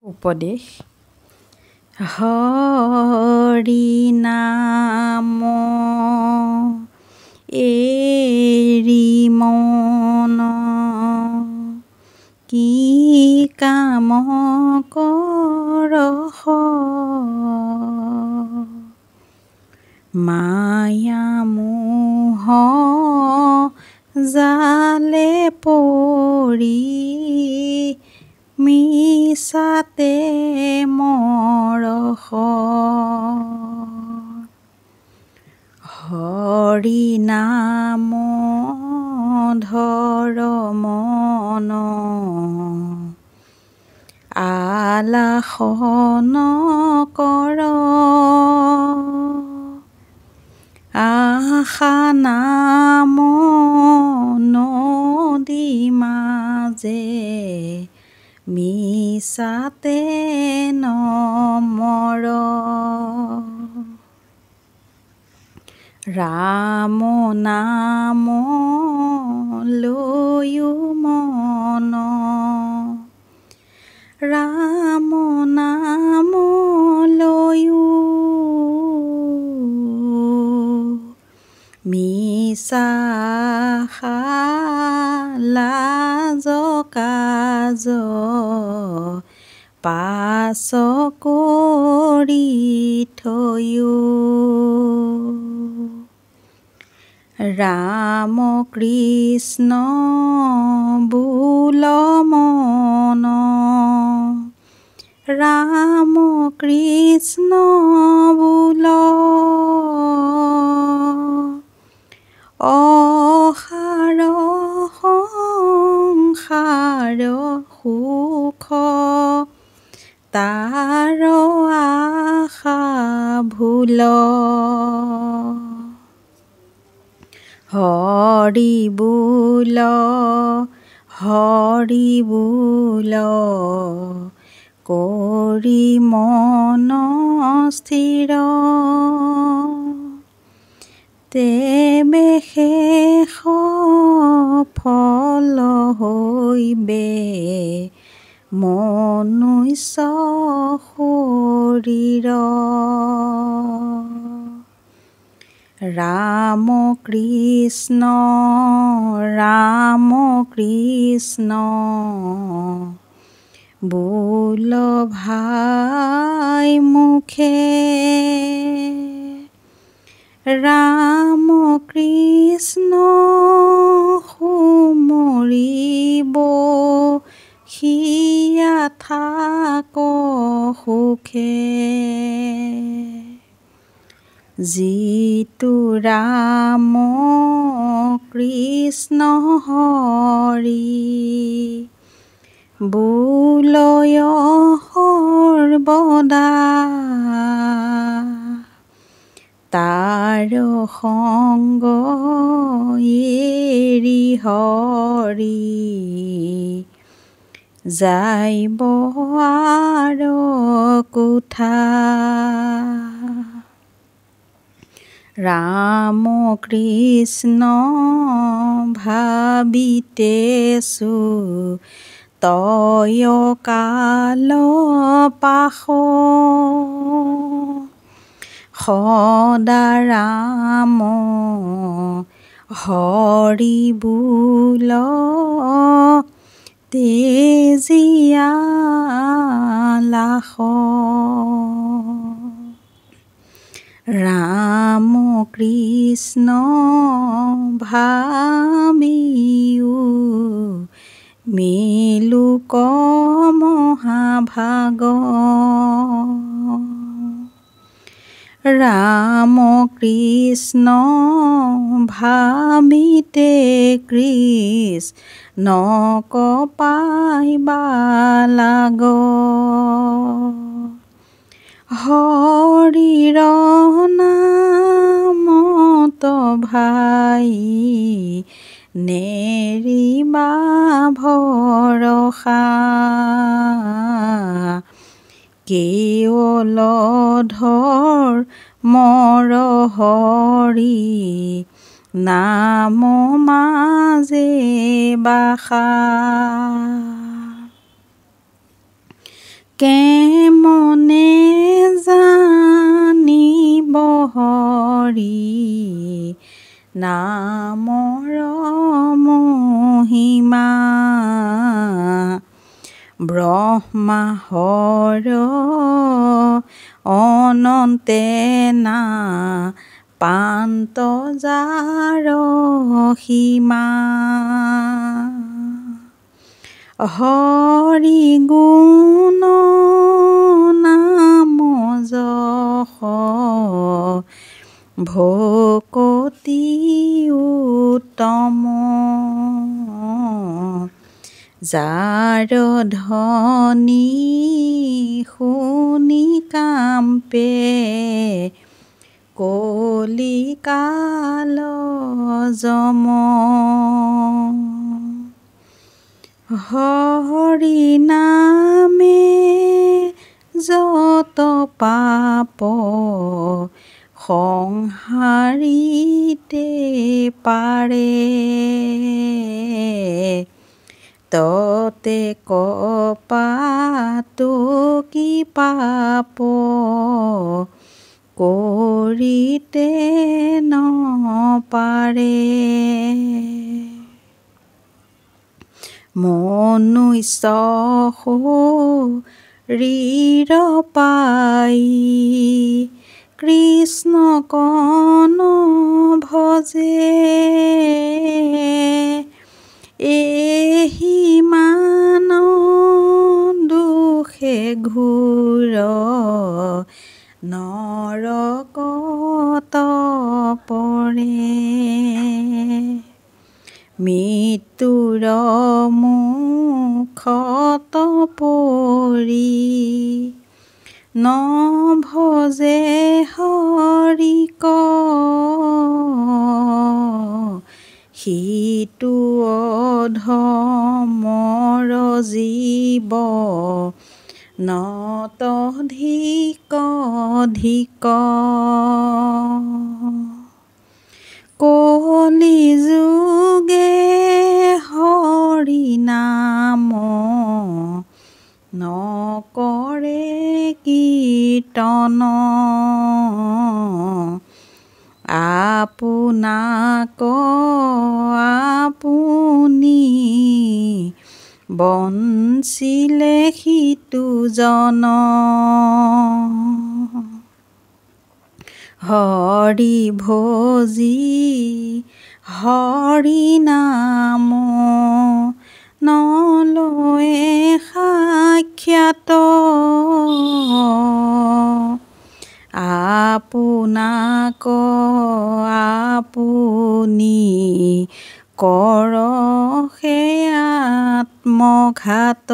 উপদেশ হৰি নাম এৰি মন কি কাম কৰহ মায়া মোহ জালে পৰি মিছাতে মৰহ হৰি নাম ধৰ মন আলাস নকৰ আশা নাম নদী মাজে মিছাতে নমৰ ৰাম নাম লৈও মন ৰাম নাম লৈও মিছা লাজ কাজ পাছ কৰি থৈও ৰাম কৃষ্ণ বোল মন ৰাম কৃষ্ণ বোল অসাৰ সংসাৰ সুখ তাৰ আশা ভুল হৰি বোল কৰি মন স্থিৰ তেবে শেষ ফল হৈবে মনুষ্য শৰীৰ ৰাম কৃষ্ণ বোল ভাই মুখে ৰাম কৃষ্ণ সুমৰিব সিয়া থাক সুখে যিটো ৰাম কৃষ্ণ হৰি বোলয় সৰ্বদা তাৰ সংগ এৰি হৰি যাইব আৰ কোঠা ৰাম কৃষ্ণ ভাবিতেছো তয় কাল পাশ সদা ৰাম হৰি বোল তেজিয়া লাখ ৰাম কৃষ্ণ ভাবিও মেলুক মহাভাগ ৰাম কৃষ্ণ ভাবিতে কৃষ্ণক পাইবা লাগ হৰিৰ নামত ভাই নেৰিবা ভৰসা কেৱল ধৰ মৰ হৰি নাম মাজে বাসা কেমনে জানিব হৰি নামৰ মহিমা ব্ৰহ্মাহৰ অনন্তে না পান্ত যাৰ সীমা হৰি গুণ নাম যশ ভকতি উত্তম যাৰ ধ্বনি শুনি কাম্পে কলিকাল যম হৰি নামে যত পাপ সংহাৰিতে পাৰে ততে কপাতো কি পাপ কৰিতে নপাৰে মনুষ্য শৰীৰ পাই কৃষ্ণ কণ ভজে এহি মান দুখে ঘূৰ নৰকত পৰে মৃত্যুৰ মুখত পৰি নভজে হৰিক সিটো অধমৰ জীৱ নতধিক ধিক কলি যুগে হৰি নাম নকৰে কীৰ্তন আপোনাক আপুনি বঞ্চিলে সিটো জন হৰি ভজি হৰি নাম নলয়ে সাক্ষাৎ আপোনাক আপুনি কৰহে আত্মঘাত